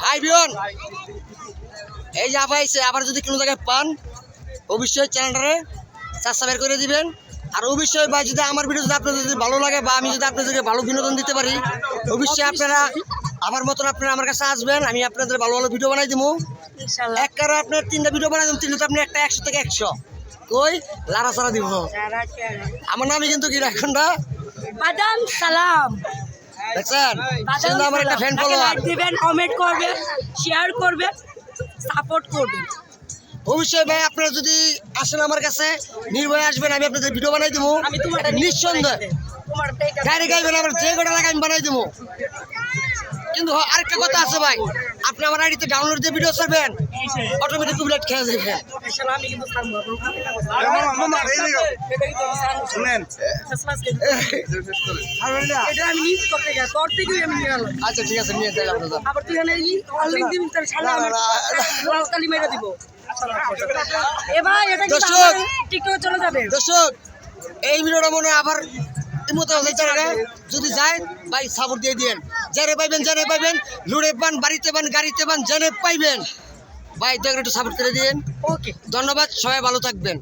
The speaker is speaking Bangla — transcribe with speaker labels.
Speaker 1: হাই বিয়ন এই যে আপাইছে আবার যদি কোনো জায়গায় পান অবশ্যই চ্যানেলটারে সাবস্ক্রাইব করে দিবেন। আর অবশ্যই ভাই যদি আমার ভিডিও যদি আপনাদের যদি ভালো লাগে বা আমি যদি আপনাদেরকে ভালো বিনোদন দিতে পারি অবশ্যই আপনারা আমার মতন আপনারা আমার কাছে আসবেন, আমি আপনাদের ভালো ভালো ভিডিও বানাই দেবো। এক কারণে আপনার 3টা ভিডিও বানাই দেবো, 3টা আপনি একটা 100 থেকে 100 কই লারা সারা দিব। আমার নামই কিন্তু কি রাখুনটা
Speaker 2: বাদাম সালাম
Speaker 1: দেখছেন, কিন্তু আমার একটা ফ্যান ফলোয়ার
Speaker 2: দিবেন, কমেন্ট করবেন, শেয়ার করবেন, সাপোর্ট করবেন।
Speaker 1: অবশ্যই ভাই আপনারা যদি আসেন আমার কাছে নির্ভয়ে আসবেন, আমি আপনাদের ভিডিও বানাই দেবো নিঃসন্দেহে। গাড়ি গাইবেন আমার যে গোটা লাগে আমি বানাই দেবো। কিন্তু আরেকটা কথা আছে ভাই, আপনি আমার আইডিতে ডাউনলোড দিয়ে ভিডিও ছাড়বেন অটোমেটিক কপিরাইট খেয়ে যাবেন। আচ্ছা ঠিক আছে নিয়ে যাই আপনাদের। দর্শক এই ভিডিওটা মনে হয় আবার যদি যায় ভাই সাপোর্ট দিয়ে দিন, জেনে পাইবেন লুড়ে পান, বাড়িতে পান, গাড়িতে পান, জেনে পাইবেন ভাই দয়া করে একটু সাপোর্ট করে দিন। ওকে, ধন্যবাদ, সবাই ভালো থাকবেন।